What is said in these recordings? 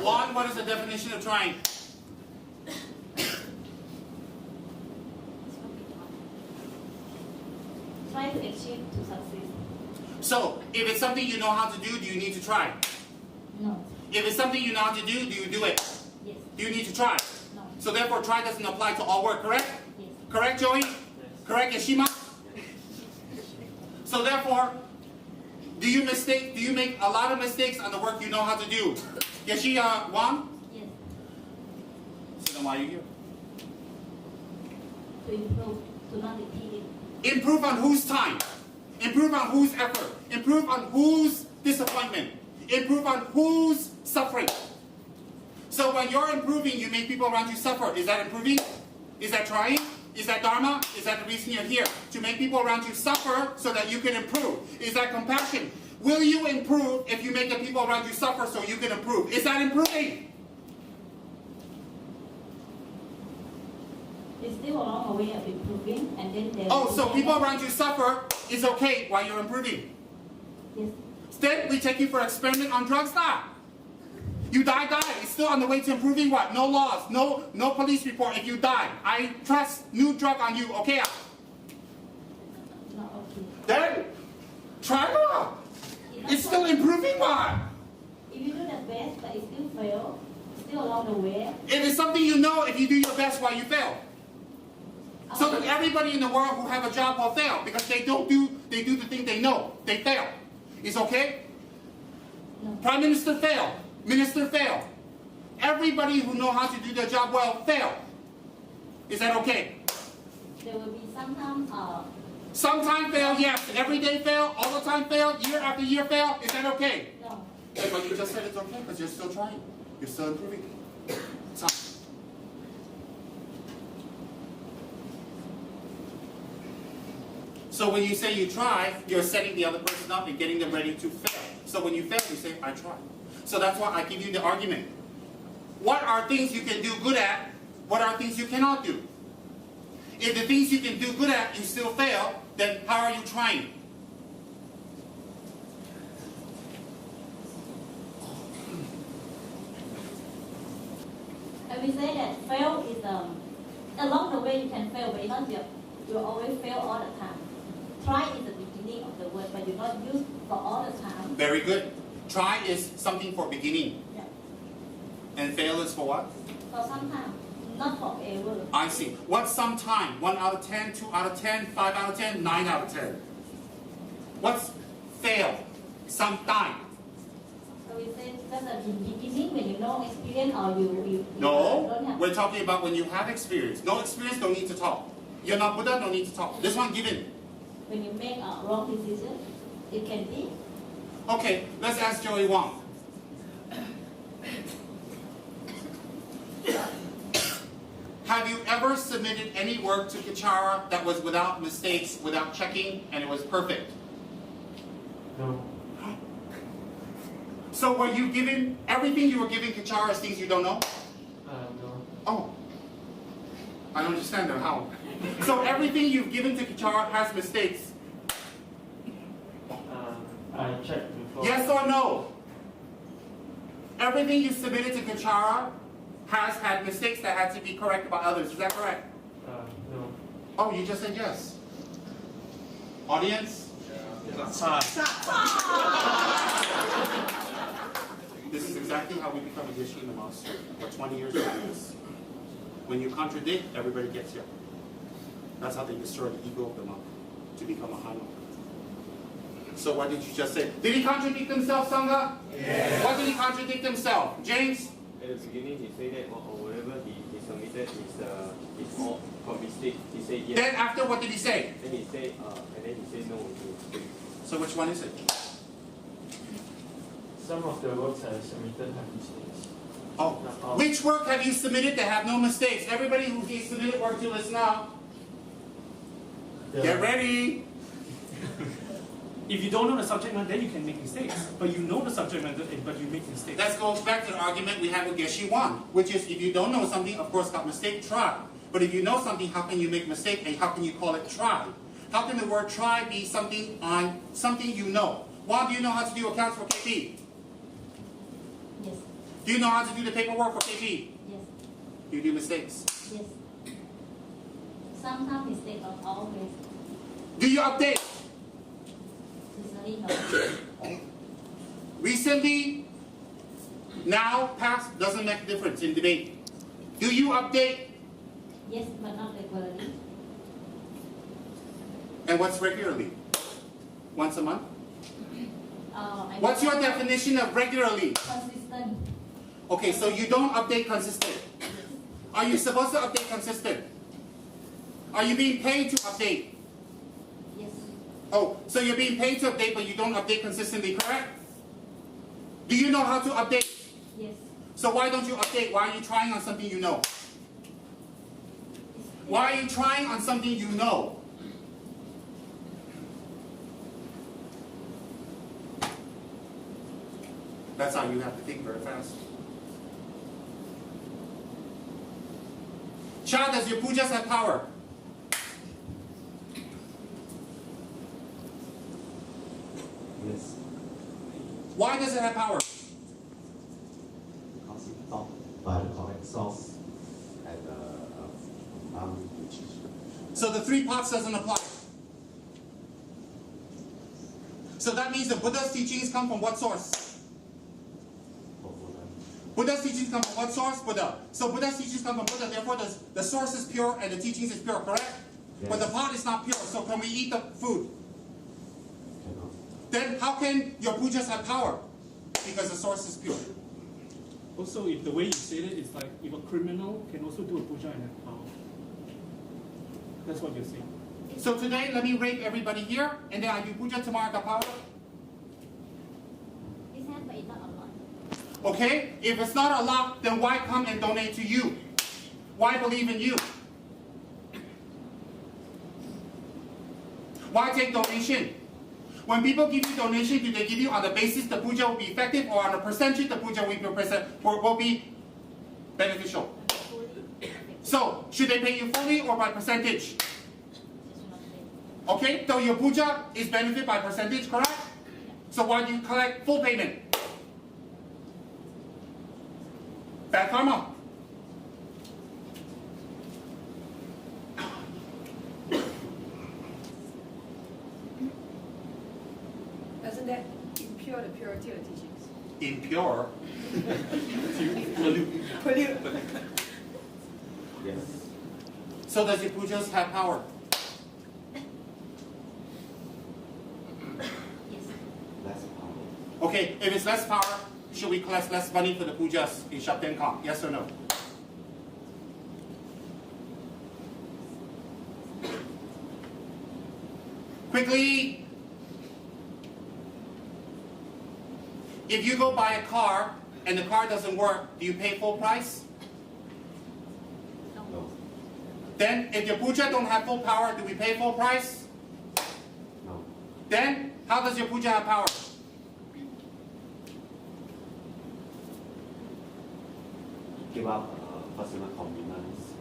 One, what is the definition of trying? Try to achieve to succeed. So, if it's something you know how to do you need to try? No. If it's something you know how to do you do it? Yes. Do you need to try? No. So therefore, try doesn't apply to all work, correct? Yes. Correct, Joey? Yes. Correct, Yashima? So therefore, do you make a lot of mistakes on the work you know how to do? Yashia, Wang? Yes. So then why are you here? To improve, to not repeat it. Improve on whose time? Improve on whose effort? Improve on whose disappointment? Improve on whose suffering? So when you're improving, you make people around you suffer. Is that improving? Is that trying? Is that Dharma? Is that the reason you're here? To make people around you suffer so that you can improve. Is that compassion? Will you improve if you make the people around you suffer so you can improve? Is that improving? It's still a long way of improving, and then there. Oh, so people around you suffer is okay while you're improving. Yes. Then we take you for experiment on drugs now. You die. It's still on the way to improving what? No laws, no police report if you die. I trust new drug on you, okay? Not okay. Then, try more. It's still improving what? If you do the best, but it still fail, still along the way. If it's something you know, if you do your best, why you fail? So that everybody in the world who have a job will fail because they do the thing they know. They fail. It's okay? No. Prime Minister failed. Minister failed. Everybody who know how to do their job well failed. Is that okay? There will be sometimes. Sometime fail, yes. Every day fail, all the time fail, year after year fail. Is that okay? No. Yeah, but you just said it's okay because you're still trying. You're still improving. So, so when you say you try, you're setting the other person up and getting them ready to fail. So when you fail, you say, I tried. So that's why I give you the argument. What are things you can do good at? What are things you cannot do? If the things you can do good at, you still fail, then how are you trying? And we say that fail is along the way you can fail, but not you always fail all the time. Try is the beginning of the word, but you not use for all the time. Very good. Try is something for beginning. Yeah. And fail is for what? For some time, not forever. I see. What's some time? 1 out of 10, 2 out of 10, 5 out of 10, 9 out of 10. What's fail? Sometime. So we say that's the beginning when you know experience or you No, don't have. we're talking about when you have experience. No experience, don't need to talk. You're not Buddha, don't need to talk. This one given. When you make a wrong decision, it can be. Okay, let's ask Joey Wang. Have you ever submitted any work to Kichara that was without mistakes, without checking, and it was perfect? No. So were you given, everything you were giving Kichara is things you don't know? No. Oh. I don't understand that, how? So everything you've given to Kichara has mistakes? I checked before. Yes or no? Everything you submitted to Kichara has had mistakes that had to be corrected by others. Is that correct? No. Oh, you just said yes. Audience? This is exactly how we become a Geshe in the master. For 20 years doing this. When you contradict, everybody gets here. That's how they destroy the ego of the monk to become a high monk. So what did you just say? Did he contradict himself, Sangha? Yes. What did he contradict himself? James? At the beginning, he said that whatever he submitted is all from mistake. He said yes. Then after, what did he say? Then he said, and then he said no. So which one is it? Some of the works I submitted have mistakes. Oh, which work have you submitted that have no mistakes? Everybody who he submitted work to listen now. Get ready. If you don't know the subject matter, then you can make mistakes. But you know the subject matter, but you make mistakes. That goes back to the argument we had with Geshe Wan, which is if you don't know something, of course, got mistake, try. But if you know something, how can you make mistake and how can you call it try? How can the word try be something on something you know? Why do you know how to do accounts for KP? Yes. Do you know how to do the paperwork for KP? Yes. Do you do mistakes? Yes. Sometimes mistake, but always. Do you update? Usually no. Recently, now, past, doesn't make a difference in debate. Do you update? Yes, but not regularly. And what's regularly? Once a month? What's I your definition of regularly? consistent. Okay, so you don't update consistent. Are you supposed to update consistent? Are you being paid to update? Yes. Oh, so you're being paid to update, but you don't update consistently, correct? Do you know how to update? Yes. So why don't you update? Why are you trying on something you know? Why are you trying on something you know? That's how you have to think very fast. Cha, does your pujas have power? Yes, Why does it have power? because it's taught by the correct source and which is So the 3 parts doesn't apply. So that means the Buddha's teachings come from what source? for Buddha. Buddha's teachings come from what source? Buddha. So Buddha's teachings come from Buddha, therefore the source is pure and the teachings is pure, correct? Yes. But the pot is not pure, so can we eat the food? Cannot. Then how can your pujas have power? Because the source is pure. Also, if the way you said it is like if a criminal can also do a puja and have power. That's what you're saying. So today, let me rape everybody here, and then I do puja tomorrow, I got power. It's not, but it's not a lot. Okay? If it's not a lot, then why come and donate to you? Why believe in you? Why take donation? When people give you donation, do they give you on the basis the puja will be effective, or on a percentage the puja will be beneficial? So, should they pay you fully or by percentage? Okay, so your puja is benefit by percentage, correct? So why do you collect full payment? Bad karma. Doesn't that impure the purity of the teachings? Impure. Pollute. Yes, So does your pujas have power? Yes. less power. Okay, if it's less power, should we collect less money for the pujas in Shabden Kong? Yes or no? Quickly. If you go buy a car and the car doesn't work, do you pay full price? No, Then, if your puja don't have full power, do we pay full price? no, Then, how does your puja have power? give up personal convenience.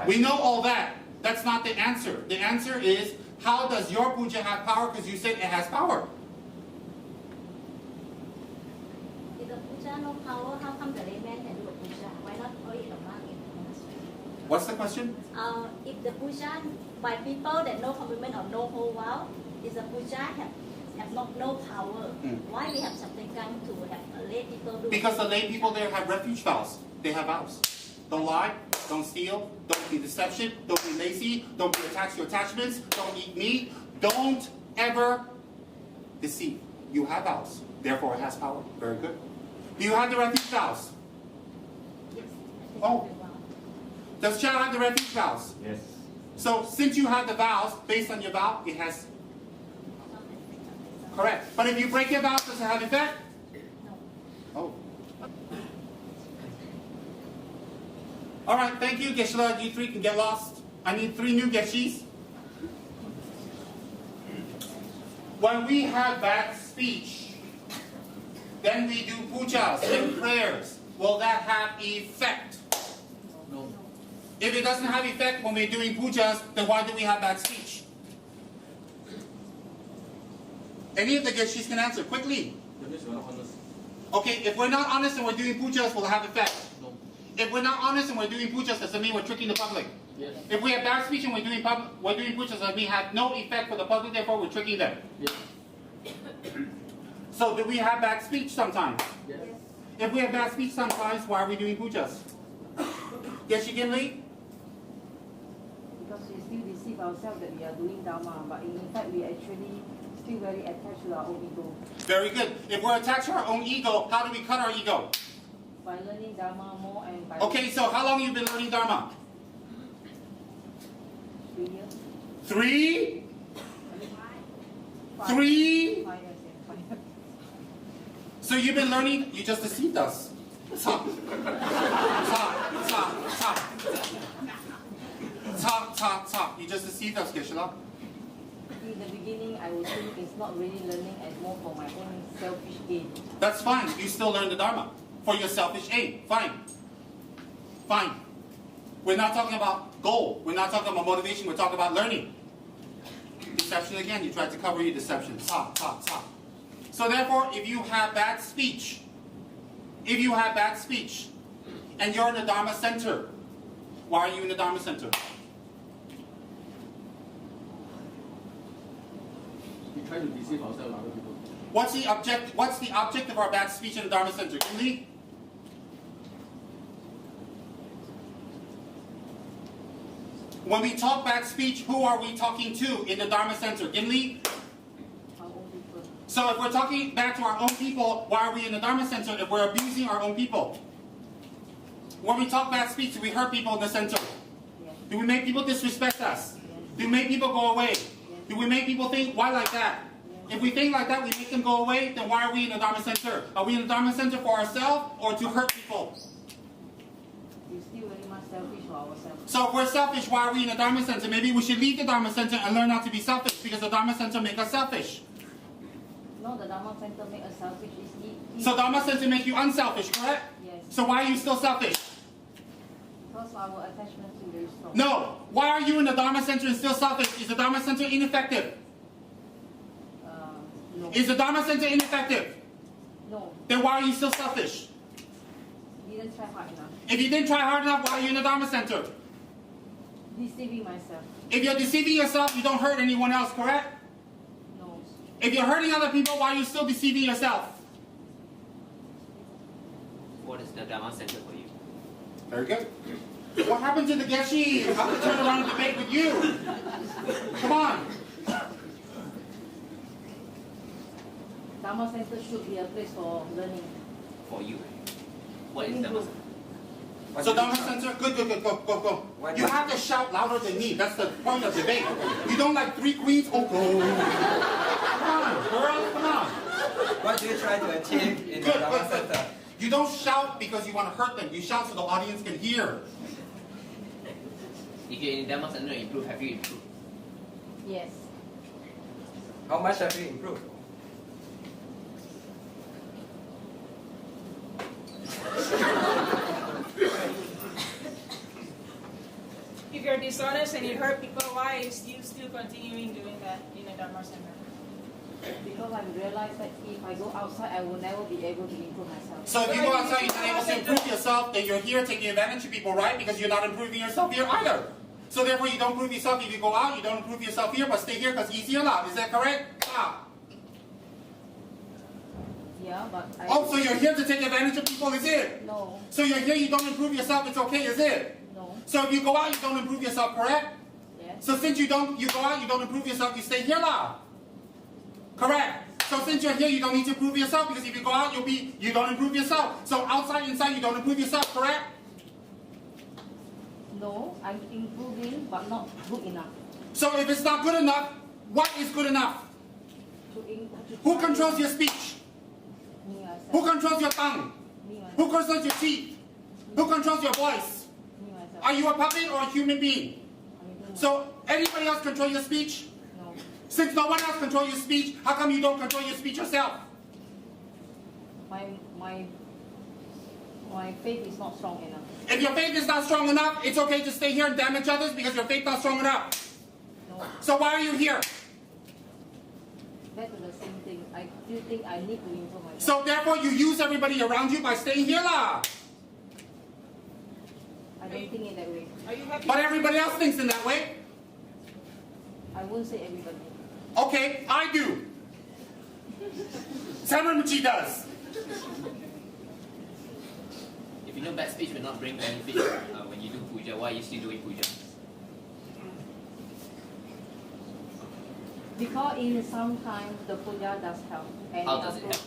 We know all that. That's not the answer. The answer is, how does your puja have power? Because you said it has power. If the puja no power, how come the layman can do a puja? Why not all in the market? What's the question? If the puja by people that no commitment or no whole vow, is the puja have no power? Why we have something come to have lay people do? Because the lay people there have refuge vows. They have vows. Don't lie, don't steal, don't be deception, don't be lazy, don't be attached to your attachments, don't eat meat, don't ever deceive. You have vows. Therefore it has power. Very good. Do you have the refuge vows? Yes. Oh. Does Chow have the refuge vows? Yes, So since you have the vows, based on your vow, it has correct. But if you break your vows, does it have effect? No. Oh. All right, thank you, Geshe-la. You 3 can get lost. I need 3 new Geshis. When we have bad speech, then we do pujas and prayers. Will that have effect? No. If it doesn't have effect when we're doing pujas, then why do we have bad speech? Any of the Geshis can answer quickly. Okay, if we're not honest and we're doing pujas, will it have effect? No. If we're not honest and we're doing pujas, does it mean we're tricking the public? Yes. If we have bad speech and we're doing pujas, does it mean have no effect for the public, therefore we're tricking them? Yes. So do we have bad speech sometimes? Yes. If we have bad speech sometimes, why are we doing pujas? Yes, you can lead? Because we still deceive ourselves that we are doing Dharma, but in fact we actually still very attached to our own ego. Very good. If we're attached to our own ego, how do we cut our ego? By learning Dharma more and by Okay, so how long have you been learning Dharma? 3 years. 3? 5 3? years, yeah, 5 years. So you've been learning, you just deceived us. Talk. You just deceived us, Geshe-la. In the beginning, I would think it's not really learning and more for my own selfish gain. That's fine. You still learn the Dharma for your selfish aim. Fine. Fine. We're not talking about goal. We're not talking about motivation. We're talking about learning. Deception again. You tried to cover your deception. So therefore, if you have bad speech, and you're in the Dharma center, why are you in the Dharma center? We try to deceive ourselves and other people. What's the object of our bad speech in the Dharma center? Lee? When we talk bad speech, who are we talking to in the Dharma center? Ginli? Our own people. So if we're talking back to our own people, why are we in the Dharma center if we're abusing our own people? When we talk bad speech, do we hurt people in the center? Yes. Do we make people disrespect us? Yes. Do we make people go away? Yes. Do we make people think, why like that? Yes. If we think like that, we make them go away, then why are we in the Dharma center? Are we in the Dharma center for ourselves or to hurt people? We're still very much selfish for ourselves. So if we're selfish, why are we in the Dharma center? Maybe we should leave the Dharma center and learn not to be selfish because the Dharma center makes us selfish. No, the Dharma center make us selfish. So Dharma center make you unselfish, correct? Yes. So why are you still selfish? Because our attachment is very strong. No. Why are you in the Dharma center and still selfish? Is the Dharma center ineffective? No. Is the Dharma center ineffective? No. Then why are you still selfish? Didn't try hard enough. If you didn't try hard enough, why are you in the Dharma center? Deceiving myself. If you're deceiving yourself, you don't hurt anyone else, correct? No. If you're hurting other people, why are you still deceiving yourself? What is the Dharma center for you? Very good. What happened to the Geshe? I'm going to turn around and debate with you. Come on. Dharma center should be a place for learning. For you. What is Dharma center? So Dharma center, good, go. You have to shout louder than me. That's the point of debate. You don't like three queens? Oh, go. Come on, girl, come on. What do you try to achieve in the Good. Dharma center? You don't shout because you want to hurt them. You shout so the audience can hear. If you're in Dharma center, improve. Have you improved? Yes. How much have you improved? If you're dishonest and you hurt people, why is you still continuing doing that in a Dharma center? Because I realized that if I go outside, I will never be able to improve myself. So if you go outside, you're not able to improve yourself, then you're here taking advantage of people, right? Because you're not improving yourself here either. So therefore, you don't improve yourself. If you go out, you don't improve yourself here, but stay here because easier lah. Is that correct? Ah. Yeah, but I... Oh, so you're here to take advantage of people, is it? No. So you're here, you don't improve yourself, it's okay, is it? No. So if you go out, you don't improve yourself, correct? Yes. So since you go out, you don't improve yourself, you stay here lah. Correct. So since you're here, you don't need to improve yourself because if you go out, you don't improve yourself. So outside, inside, you don't improve yourself, correct? No, I'm improving, but not good enough. So if it's not good enough, what is good enough? Who controls your speech? Me myself. Who controls your tongue? Me myself. Who controls your teeth? Who controls your voice? Me myself. Are you a puppet or a human being? I'm So anybody else control your speech? No. Since no one else controls your speech, how come you don't control your speech yourself? My faith is not strong enough. If your faith is not strong enough, it's okay to stay here and damage others because your faith is not strong enough. No. So why are you here? back to the same thing. I still think I need to improve myself. So therefore you use everybody around you by staying here lah. I don't think in that way. Are you happy? But everybody else thinks in that way. I won't say everybody. Okay, I do. Tsem Rinpoche does. If you know bad speech will not bring benefit when you do puja, why are you still doing puja? Because in some time the puja does help. And How does it help?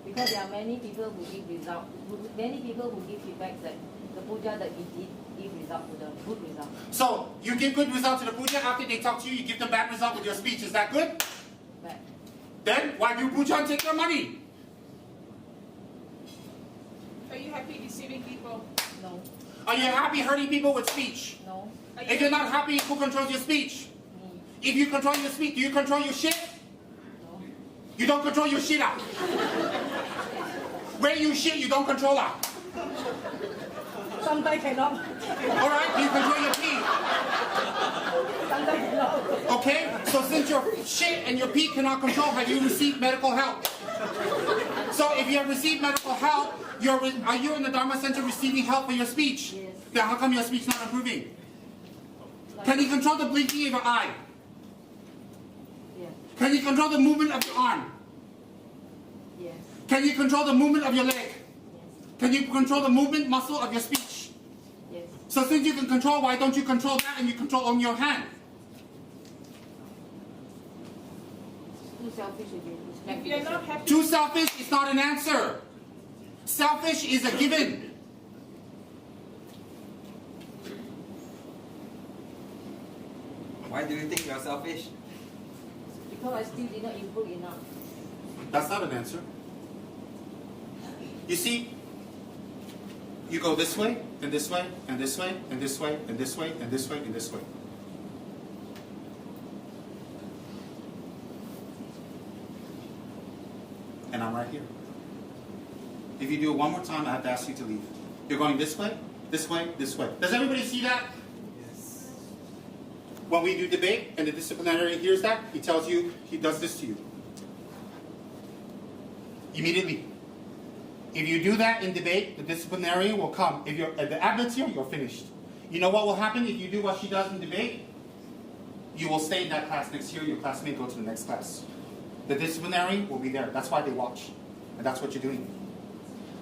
Because there are many people who give result, many people who give feedback that the puja that we did give result to the good result. So you give good result to the puja. After they talk to you, you give them bad result with your speech. Is that good? Bad. Then why do puja and take their money? Are you happy deceiving people? No. Are you happy hurting people with speech? No. If you're not happy, who controls your speech? Me. If you control your speech, do you control your shit? No. You don't control your shit out. Where you shit, you don't control out. Sometimes cannot. Alright, you control your pee. Sometimes cannot. Okay? So since your shit and your pee cannot control, have you received medical help? So if you have received medical help, are you in the Dharma Center receiving help for your speech? Yes. Then how come your speech not improving? Can you control the blinking of your eye? Yes. Can you control the movement of your arm? Yes. Can you control the movement of your leg? Yes. Can you control the movement muscle of your speech? Yes. So since you can control, why don't you control that and you control on your hand? Too selfish again. If you're not happy, Too selfish is not an answer. Selfish is a given. Why do you think you are selfish? Because I still did not improve enough. That's not an answer. You see, you go this way, and this way, and this way, and this way, and this way, and this way, and this way. And I'm right here. If you do it one more time, I have to ask you to leave. You're going this way, this way, this way. Does everybody see that? Yes. When we do debate and the disciplinarian hears that, he tells you, he does this to you. Immediately. If you do that in debate, the disciplinarian will come. If you're at the advocacy, you're finished. You know what will happen if you do what she does in debate? You will stay in that class next year, your classmate go to the next class. The disciplinarian will be there. That's why they watch. And that's what you're doing.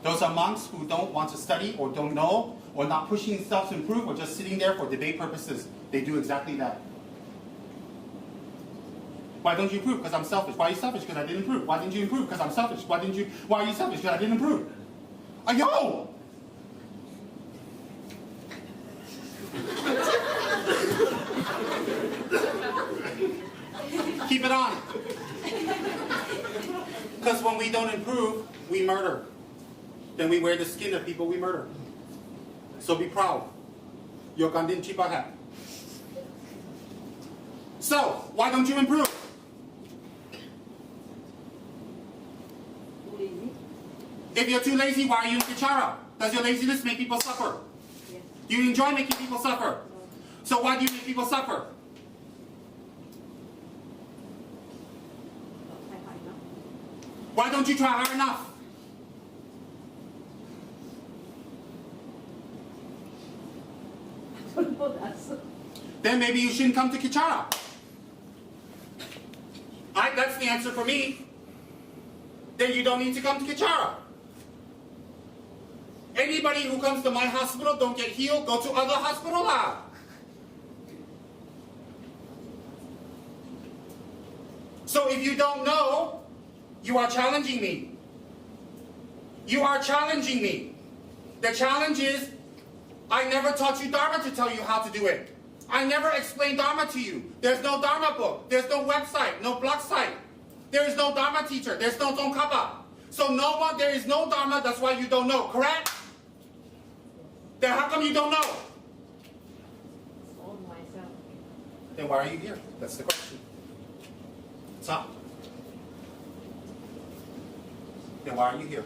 Those are monks who don't want to study or don't know or not pushing themselves to improve or just sitting there for debate purposes. They do exactly that. Why don't you improve? Because I'm selfish. Why are you selfish? Because I didn't improve. Why didn't you improve? Because I'm selfish. Why are you selfish? Because I didn't improve. Ayo! Keep it on. Because when we don't improve, we murder. Then we wear the skin of people we murder. So be proud. You're Gandhin Chipahat. So, why don't you improve? Too lazy? If you're too lazy, why are you in Kichara? Does your laziness make people suffer? Yes. Do you enjoy making people suffer? No. So why do you make people suffer? Not try hard enough. Why don't you try hard enough? I don't know the answer. Then maybe you shouldn't come to Kichara. That's the answer for me. Then you don't need to come to Kichara. Anybody who comes to my hospital don't get healed, go to other hospital lah. So if you don't know, you are challenging me. You are challenging me. The challenge is, I never taught you Dharma to tell you how to do it. I never explained Dharma to you. There's no Dharma book. There's no website, no blog site. There is no Dharma teacher. There's no Tsongkhapa. So there is no Dharma, that's why you don't know, correct? Then how come you don't know? All myself. Then why are you here? That's the question. So, then why are you here?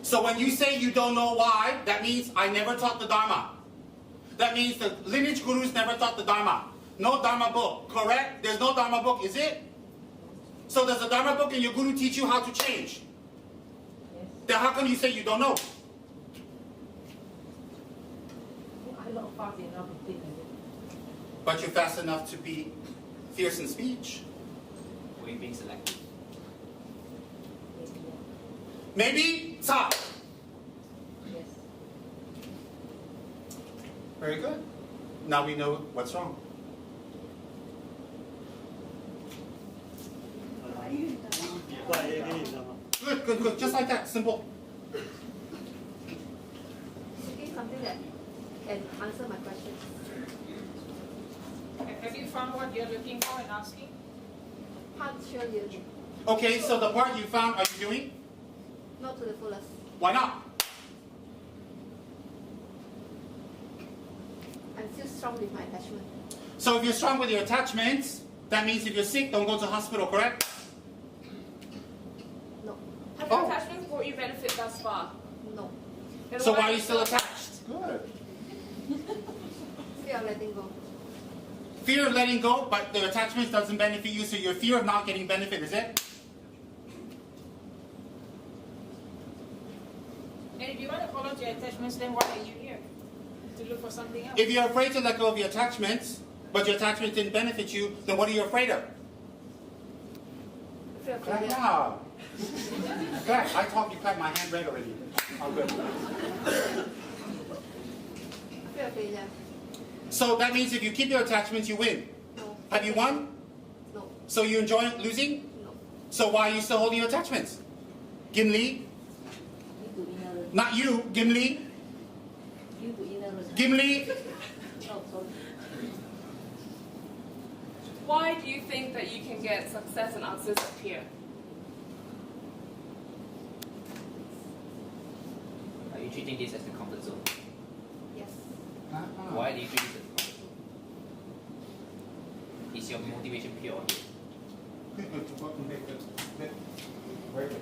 So when you say you don't know why, that means I never taught the Dharma. That means the lineage gurus never taught the Dharma. No Dharma book, correct? There's no Dharma book, is it? So does the Dharma book and your guru teach you how to change? Yes. Then how come you say you don't know? I'm not fast enough to think of it. But you're fast enough to be fierce in speech. Or you being selective. Maybe? Stop. Yes. Very good. Now we know what's wrong. Good, good, good. Just like that. Simple. Seeking something that can answer my question. Have you found what you're looking for and asking? Partially, Okay, so the part you found, are you doing? not to the fullest. Why not? I'm still strong with my attachment. So if you're strong with your attachments, that means if you're sick, don't go to hospital, correct? No, Have Oh. your attachments brought you benefit thus far? no. Then So why are you still attached? Good. Fear of letting go. Fear of letting go, but the attachment doesn't benefit you, so your fear of not getting benefit, is it? And if you want to hold on to your attachments, then why are you here? To look for something else. If you're afraid to let go of your attachments, but your attachment didn't benefit you, then what are you afraid of? Fear of Clap failure. now. Clap. I talked, you clapped my hand red already. I'm good. Fear of failure. So that means if you keep your attachments, you win. No. Have you won? No. So you enjoy losing? No. So why are you still holding your attachments? Gimli? Due to ignorance. Not you, Gimli. Due to ignorance. Gimli? Oh, sorry. Why do you think that you can get success and answers up here? Are you treating this as the comfort zone? Yes. Why do you treat this as the comfort zone? Is your motivation pure? Very good.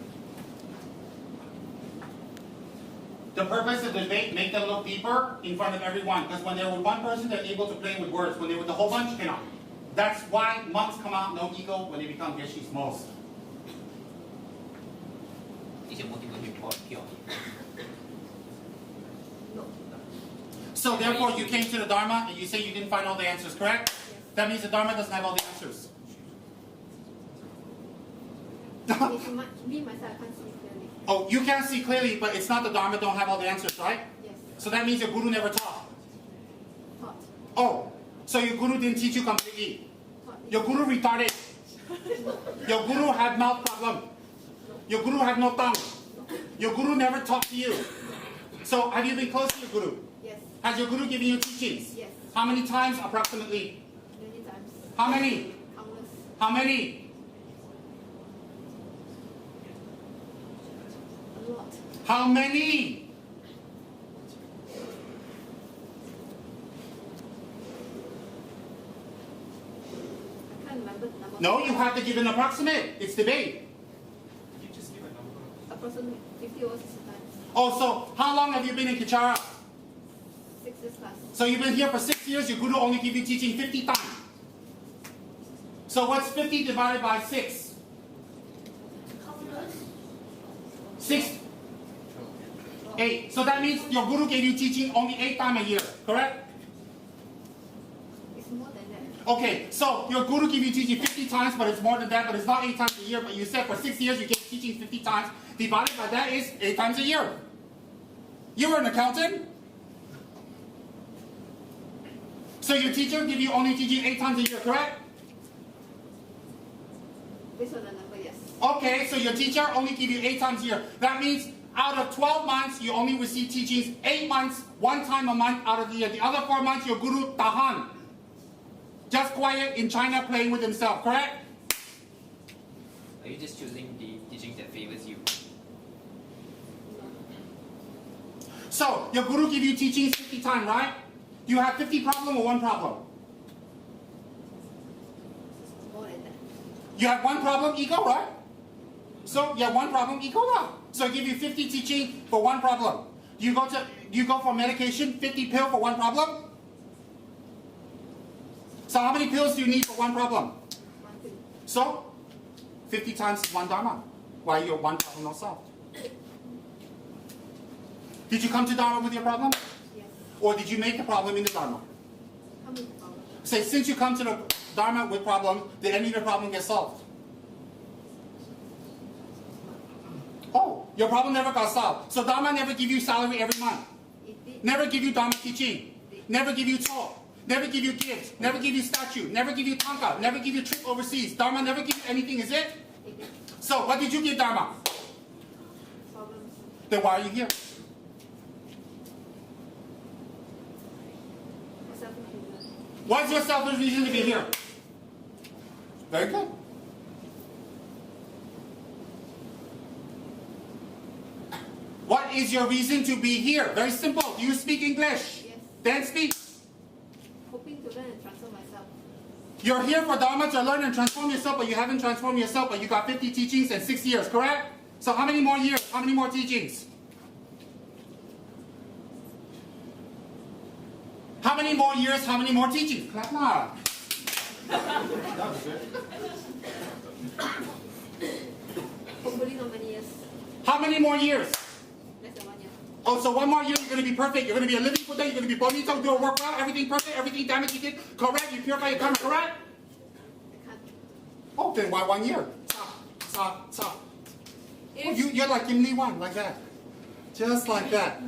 The purpose of the debate, make them look deeper in front of everyone. Because when they're with one person, they're able to play with words. When they're with the whole bunch, you cannot. That's why monks come out no ego when they become yeshis most. Is your motivation pure? No. So therefore, you came to the Dharma and you say you didn't find all the answers, correct? That means the Dharma doesn't have all the answers. Me, myself, I can't see clearly. Oh, you can't see clearly, but it's not the Dharma don't have all the answers, right? Yes. So that means your guru never taught. Thought. Oh, so your guru didn't teach you completely. Thought. Your guru retarded. Your guru had mouth problem. Your guru had no tongue. Your guru never talked to you. So have you been close to your guru? Yes. Has your guru given you teachings? Yes. How many times approximately? Many times. How many? Countless. How many? A lot. How many? I can't remember the number. No, you have to give an approximate. It's debate. You just give a number. Approximately 50 or 60 times. Oh, so how long have you been in Kichara? 6 years plus. So you've been here for 6 years, your guru only give you teaching 50 times. So what's 50 divided by 6? 6? 8. So that means your guru gave you teaching only 8 times a year, correct? It's more than that. Okay, so your guru give you teaching 50 times, but it's more than that, but it's not 8 times a year, but you said for 6 years you get teaching 50 times, divided by that is 8 times a year. You were an accountant? So your teacher give you only teaching 8 times a year, correct? Based on the number, yes. Okay, so your teacher only give you 8 times a year. That means out of 12 months, you only receive teachings 8 months, 1 time a month out of the year. The other 4 months, your guru tahan. Just quiet in China playing with himself, correct? Are you just choosing the teachings that favors you? So, your guru give you teachings 50 times, right? You have 50 problem or 1 problem? More than that. You have 1 problem, ego, right? So, you have 1 problem, ego now. So, I give you 50 teaching for 1 problem. Do you go for medication, 50 pill for 1 problem? So how many pills do you need for one problem? So 50 times one Dharma. Why your one problem not solved? Did you come to Dharma with your problem? Yes. Or did you make a problem in the Dharma? Come with the problem. Say, since you come to the Dharma with problem, did any of the problem get solved? Oh, your problem never got solved. So Dharma never give you salary every month. Never give you Dharma teaching. Never give you talk. Never give you gifts. Never give you statue. Never give you tanka. Never give you trip overseas. Dharma never give you anything, is it? So what did you give Dharma? Problems. Then why are you here? Selfish reason. What's your selfish reason to be here? Very good. What is your reason to be here? Very simple. Do you speak English? Yes. Then speak. Hoping to learn and transform myself. You're here for Dharma to learn and transform yourself, but you haven't transformed yourself, but you got 50 teachings and 6 years, correct? So how many more years? How many more teachings? How many more years? How many more teachings? Clap now. Hopefully not many years. How many more years? Less than 1 year. Oh, so one more year, you're going to be perfect. You're going to be a living Buddha. You're going to be bonito, do a work well, everything perfect, everything damage you did, correct. You purify your karma, correct? I can't. Oh, then why 1 year? Ta. Oh, you're like Kim Lee Wan, like that. Just like that.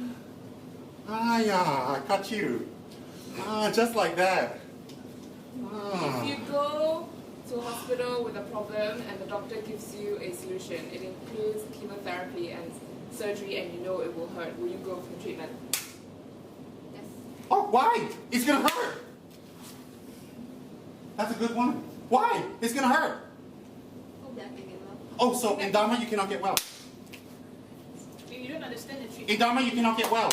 Ah, yeah, I cut you. Ah, just like that. Ah. If you go to a hospital with a problem and the doctor gives you a solution, it includes chemotherapy and surgery, and you know it will hurt, will you go for treatment? Yes. Oh, why? It's going to hurt. That's a good one. Why? It's going to hurt. Hope that I can get well. Oh, so in Dharma you cannot get well. You don't understand the treatment. In Dharma you cannot get well.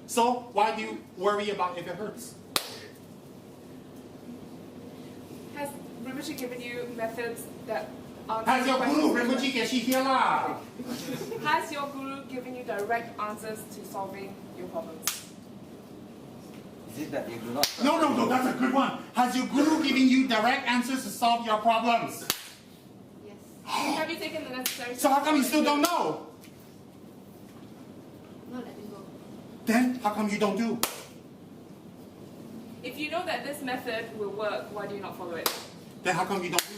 So why do you worry about if it hurts? Has Rinpoche given you methods that Has your guru Rinpoche get you here lah? Has your guru given you direct answers to solving your problems? Is it that you do not? No, that's a good one. Has your guru given you direct answers to solve your problems? Yes. Have you taken the necessary So how come you still don't know? Not letting go. Then how come you don't do? If you know that this method will work, why do you not follow it? Then how come you don't do?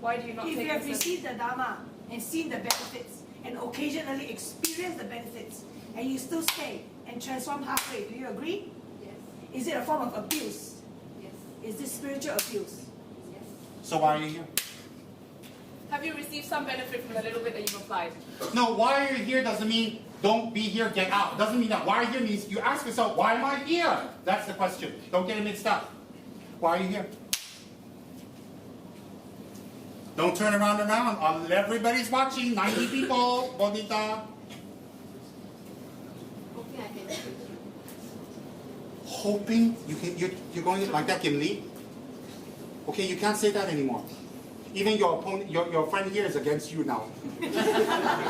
Why do you not If take you have this? received the Dharma and seen the benefits and occasionally experienced the benefits and you still stay and transform halfway, do you agree? Yes. Is it a form of abuse? Yes. Is this spiritual abuse? Yes. So why are you here? Have you received some benefit from the little bit that you've applied? No, why are you here doesn't mean don't be here, get out. Doesn't mean that. Why are you here means you ask yourself, why am I here? That's the question. Don't get it mixed up. Why are you here? Don't turn around. Everybody's watching. 90 people. Bonita. Hoping I can. Hoping you can. You're going like that, Kim Lee. Okay, you can't say that anymore. Even your opponent, your friend here is against you now.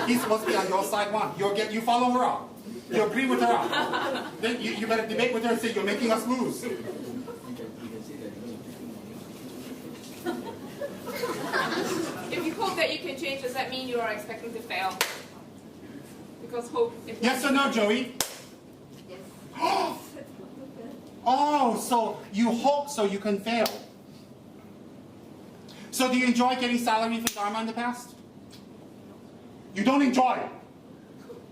He's supposed to be on your side one. You follow her up. You agree with her up. Then you better debate with her and say you're making us lose. If you hope that you can change, does that mean you are expecting to fail? Because hope... Yes or no, Joey? Yes. Oh, so you hope so you can fail. So do you enjoy getting salary for Dharma in the past? You don't enjoy it.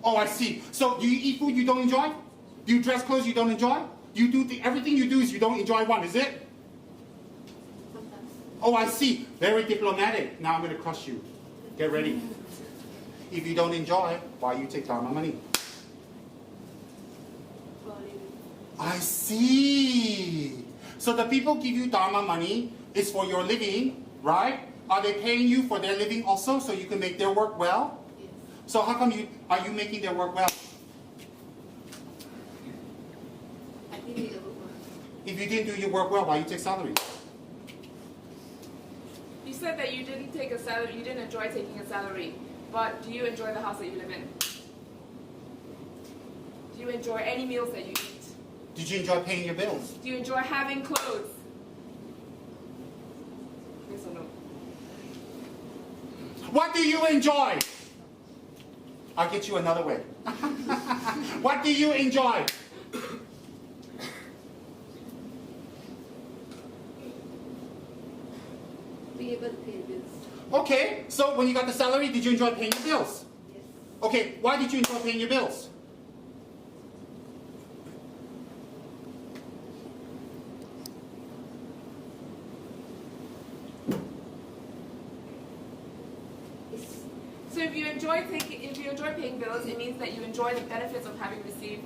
Oh, I see. So do you eat food you don't enjoy? Do you dress clothes you don't enjoy? You do everything you do is you don't enjoy one, is it? Sometimes. Oh, I see. Very diplomatic. Now I'm going to crush you. Get ready. If you don't enjoy, why you take Dharma money? I see. So the people give you Dharma money is for your living, right? Are they paying you for their living also so you can make their work well? Yes. So how come are you making their work well? I didn't do the work well. If you didn't do your work well, why you take salary? You said that you didn't take a salary, you didn't enjoy taking a salary, but do you enjoy the house that you live in? Do you enjoy any meals that you eat? Do Did you enjoy paying your bills? Do you enjoy having clothes? Yes or no? What do you enjoy? I'll get you another way. What do you enjoy? Being able to pay the bills. Okay, so when you got the salary, did you enjoy paying your bills? Yes. Okay, why did you enjoy paying your bills? So if you enjoy paying bills, it means that you enjoy the benefits of having received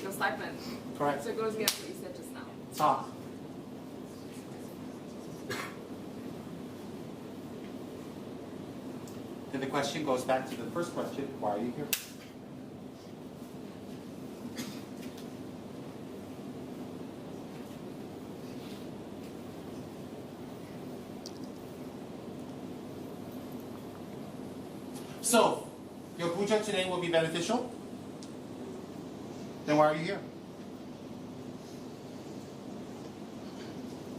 your stipend. Correct. So it goes against what you said just now. Ah. Then the question goes back to the first question, why are you here? So, your puja today will be beneficial? Then why are you here?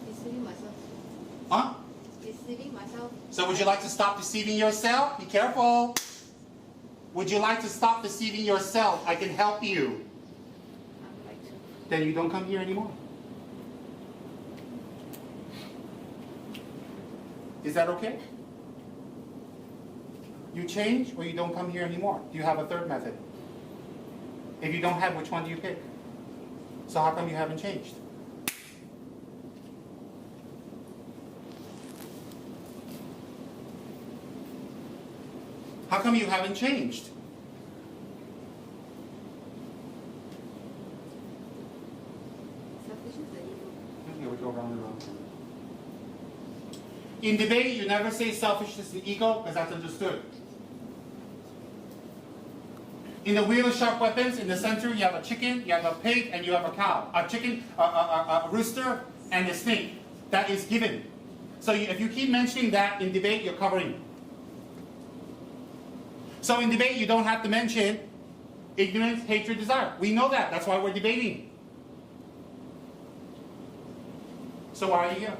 Deceiving myself. Huh? Deceiving myself. So would you like to stop deceiving yourself? Be careful. Would you like to stop deceiving yourself? I can help you. I would like to. Then you don't come here anymore. Is that okay? You change or you don't come here anymore? Do you have a third method? If you don't have, which one do you pick? So how come you haven't changed? How come you haven't changed? Selfishness and ego. Here we go round and round. In debate, you never say selfishness and ego because that's understood. In the wheel of sharp weapons, in the center, you have a chicken, you have a pig, and you have a cow. A chicken, a rooster, and a snake. That is given. So if you keep mentioning that in debate, you're covering. So in debate, you don't have to mention ignorance, hatred, desire. We know that. That's why we're debating. So why are you here?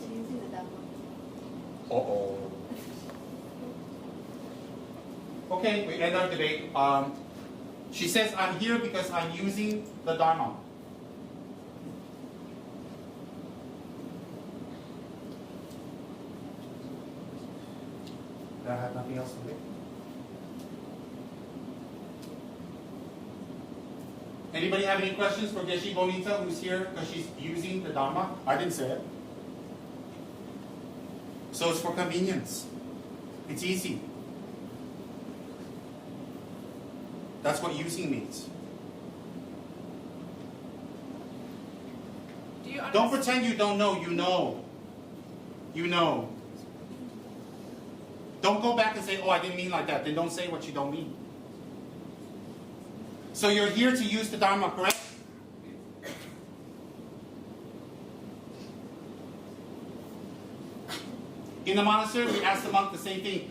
Using the Dharma. Uh-oh. Okay, we end our debate. She says, I'm here because I'm using the Dharma. Do I have nothing else to say? Anybody have any questions for Geshe Bonita, who's here because she's using the Dharma? I didn't say it. So it's for convenience. It's easy. That's what using means. Don't pretend you don't know. You know. You know. Don't go back and say, oh, I didn't mean like that. Then don't say what you don't mean. So you're here to use the Dharma, correct? In the monastery, we ask the monk the same thing.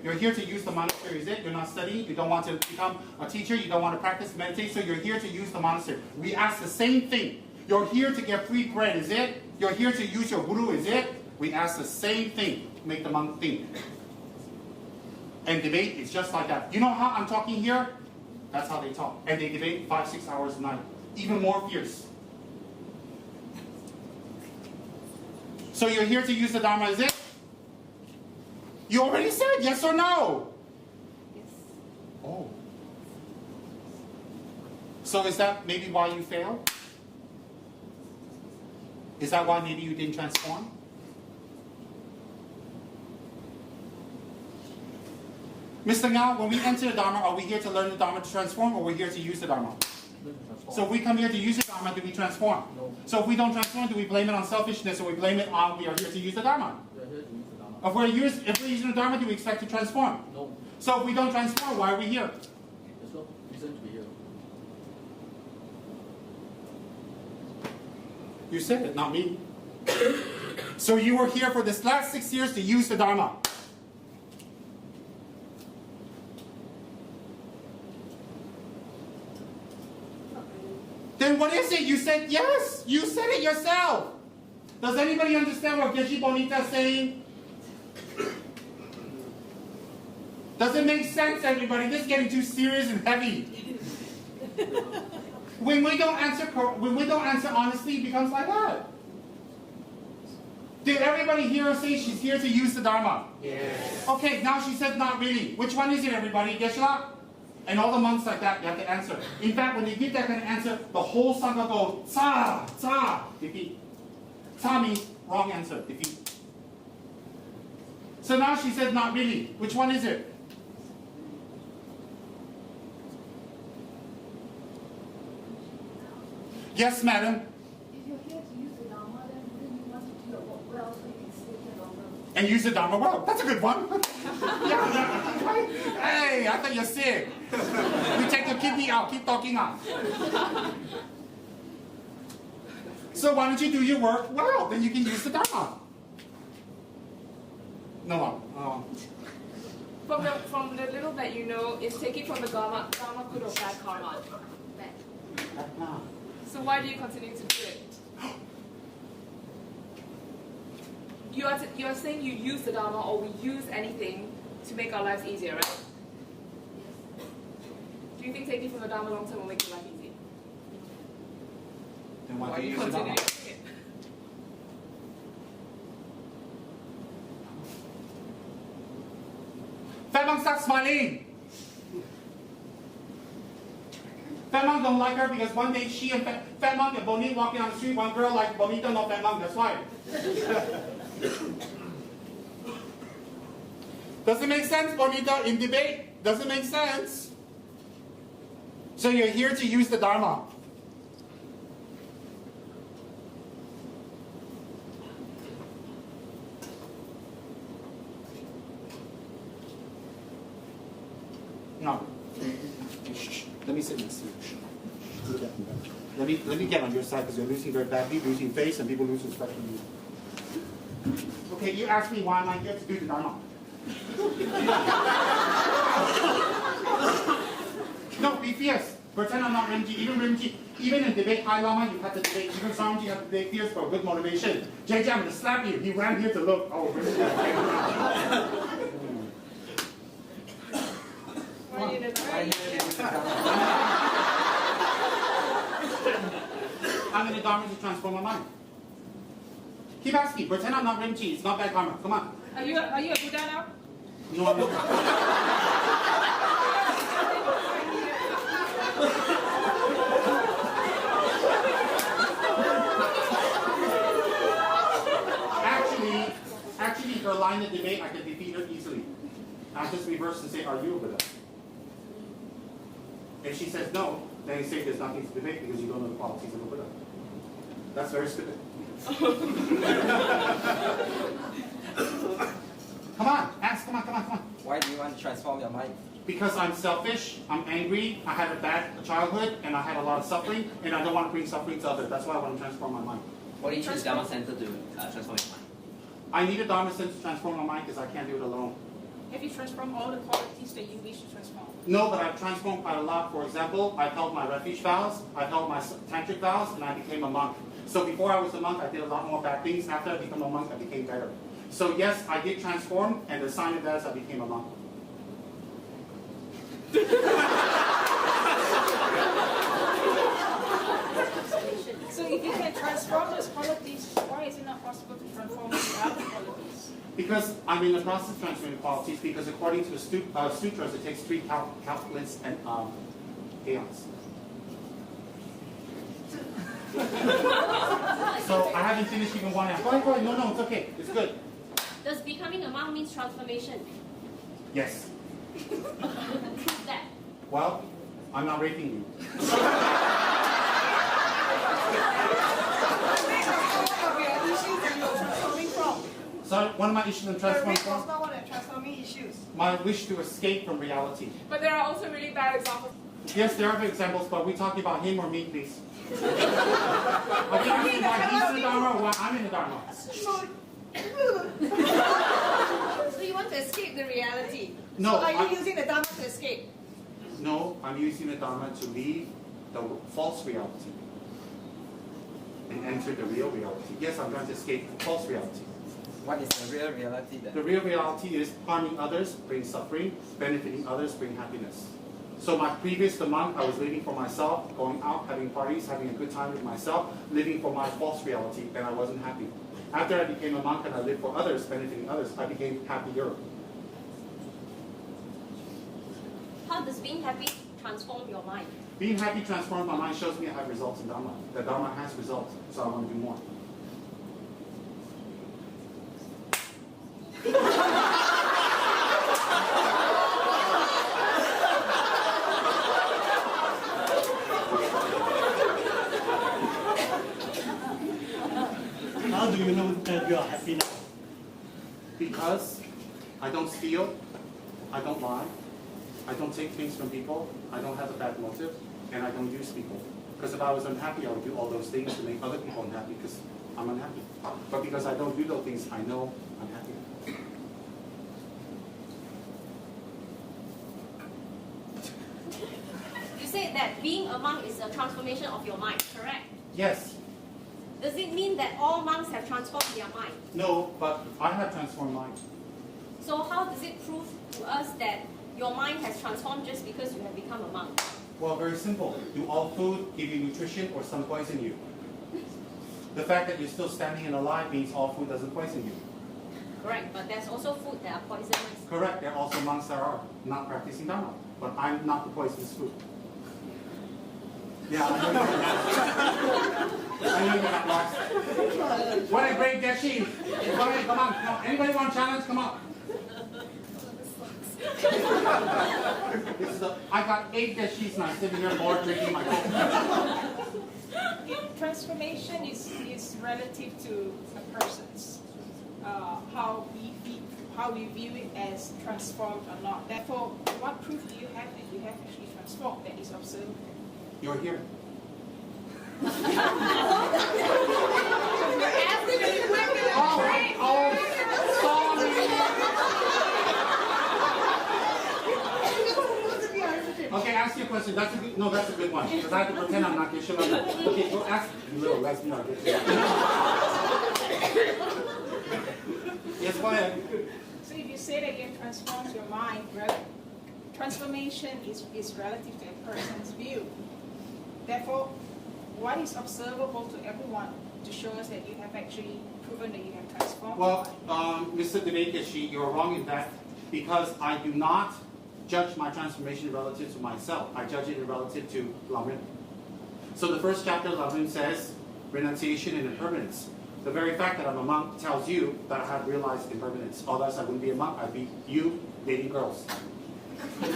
You're here to use the monastery, is it? You're not studying, you don't want to become a teacher, you don't want to practice meditation, so you're here to use the monastery. We ask the same thing. You're here to get free bread, is it? You're here to use your guru, is it? We ask the same thing to make the monk think. And debate is just like that. You know how I'm talking here? That's how they talk. And they debate 5-6 hours a night. Even more fierce. So you're here to use the Dharma, is it? You already said yes or no? Yes. Oh. So is that maybe why you failed? Is that why maybe you didn't transform? Mr. Ngao, when we enter the Dharma, are we here to learn the Dharma to transform, or are we here to use the Dharma? So if we come here to use the Dharma, do we transform? No. So if we don't transform, do we blame it on selfishness, or we blame it on we are here to use the Dharma? We are here to use the Dharma. If we're using the Dharma, do we expect to transform? No. So if we don't transform, why are we here? There's no reason to be here. You said it, not me. So you were here for this last 6 years to use the Dharma. Then what is it? You said yes. You said it yourself. Does anybody understand what Geshe Bonita is saying? Does it make sense, everybody? This is getting too serious and heavy. When we don't answer honestly, it becomes like that. Did everybody hear her say she's here to use the Dharma? Yes. Okay, now she said not really. Which one is it, everybody? Geshe-la? And all the monks like that, you have to answer. In fact, when you give that kind of answer, the whole Sangha goes, Tsa, Tsa, defeat. Tsa means wrong answer, defeat. So now she said not really. Which one is it? Yes, madam. If you're here to use the Dharma, then you want to do your work well so you can stay here longer. And use the Dharma well. That's a good one. Yeah. Hey, I thought you're sick. You take your kidney out, keep talking out. So why don't you do your work well? Then you can use the Dharma. No one. From the little that you know, is taking from the Dharma good or bad karma? Bad. So why do you continue to do it? You are saying you use the Dharma or we use anything to make our lives easier, right? Yes. Do you think taking from the Dharma long term will make your life easy? Then why do you continue to do it? Fat monk starts smiling. Fat monk don't like her because one day she and Fat monk and Bonita walking on the street, one girl like Bonita, not Fat monk, that's why. Does it make sense, Bonita, in debate? Does it make sense? So you're here to use the Dharma. No. Let me sit next to you. Let me get on your side because you're losing very badly, losing face, and people lose respect for you. Okay, you asked me why am I here to do the Dharma. No, be fierce. Pretend I'm not Rinpoche. Even Rinpoche, even in debate, High Lama, you have to debate. Even Swamiji, you have to debate fierce for good motivation. JJ, I'm going to slap you. He ran here to look. Oh, Rinpoche. I'm in the Dharma to transform my mind. Keep asking. Pretend I'm not Rinpoche. It's not bad karma. Come on. Are you a Buddha now? No, I'm not. Actually, if you're aligned in debate, I can defeat her easily. I just reverse and say, are you a Buddha? If she says no, then you say there's nothing to debate because you don't know the qualities of a Buddha. That's very stupid. Come on, ask, come on. Why do you want to transform your mind? Because I'm selfish, I'm angry, I had a bad childhood, and I had a lot of suffering, and I don't want to bring suffering to others. That's why I want to transform my mind. Why do you choose Dharma Center to transform your mind? I need a Dharma Center to transform my mind because I can't do it alone. Have you transformed all the qualities that you wish to transform? No, but I've transformed quite a lot. For example, I've held my refuge vows, I've held my tantric vows, and I became a monk. So before I was a monk, I did a lot more bad things. After I became a monk, I became better. So yes, I did transform, and the sign of that is I became a monk. So if you can transform those qualities, why is it not possible to transform the other qualities? Because I'm in the process of transferring qualities, because according to the sutras, it takes 3 calculants and aeons. So I haven't finished even one. Go ahead. No, it's okay. It's good. Does becoming a monk mean transformation? Yes. Prove that. Well, I'm not raping you. So one of my issues I'm transforming from? was not one of the transforming issues. My wish to escape from reality. But there are also really bad examples. Yes, there are examples, but we're talking about him or me, please. Are you asking why he's in the Dharma or why I'm in the Dharma? So you want to escape the reality? No, So are you using the Dharma to escape? No, I'm using the Dharma to leave the false reality and enter the real reality. Yes, I'm trying to escape the false reality. What is the real reality then? The real reality is harming others brings suffering, benefiting others brings happiness. So my previous the monk, I was living for myself, going out, having parties, having a good time with myself, living for my false reality, and I wasn't happy. After I became a monk and I lived for others, benefiting others, I became happier. How does being happy transform your mind? Being happy transforms my mind, shows me I have results in Dharma. The Dharma has results, so I want to do more. How do you know that you are happy now? Because I don't steal, I don't lie, I don't take things from people, I don't have a bad motive, and I don't use people. Because if I was unhappy, I would do all those things to make other people unhappy because I'm unhappy. But because I don't do those things, I know I'm happy. You say that being a monk is a transformation of your mind, correct? Yes. Does it mean that all monks have transformed their mind? No, but I have transformed mine. So how does it prove to us that your mind has transformed just because you have become a monk? Well, very simple. Do all food give you nutrition or some poison you? The fact that you're still standing and alive means all food doesn't poison you. Correct, but there's also food that are poisonous. Correct, there are also monks that are not practicing Dharma. But I'm not the poisonous food. Yeah, I know you're not. I know you're not lost. What a great geshe. Go ahead, come on. Anybody want a challenge? Come on. I got 8 geshes and I'm sitting here bored drinking my coffee. Transformation is relative to a person's how we view it as transformed or not. Therefore, what proof do you have that you have actually transformed that is observable? You're here. Okay, ask your question. That's a good, no, that's a good one. Because I have to pretend I'm not Geshe. Okay, go ask. You little lesbian. Yes, go ahead. So if you say that you have transformed your mind, transformation is relative to a person's view. Therefore, what is observable to everyone to show us that you have actually proven that you have transformed? Well, Mr. Devekeshi, you're wrong in that because I do not judge my transformation relative to myself. I judge it relative to Lamin. So the first chapter of Lamin says renunciation and impermanence. The very fact that I'm a monk tells you that I have realized impermanence. Otherwise I wouldn't be a monk, I'd be you dating girls. Does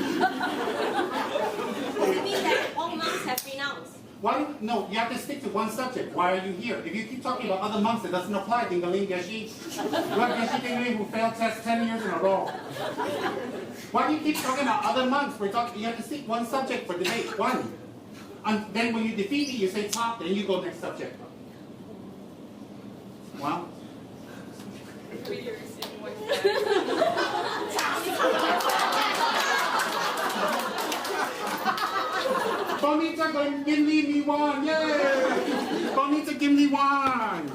it mean that all monks have renounced? Why? No, you have to stick to one subject. Why are you here? If you keep talking about other monks, it doesn't apply. Dingaling Geshe. You have Geshe Dingaling who failed tests 10 years in a row. Why do you keep talking about other monks? You have to stick one subject for debate. One. And then when you defeat me, you say top, then you go next subject. Well. Bonita Gimli me one, yay! Bonita Gimli one.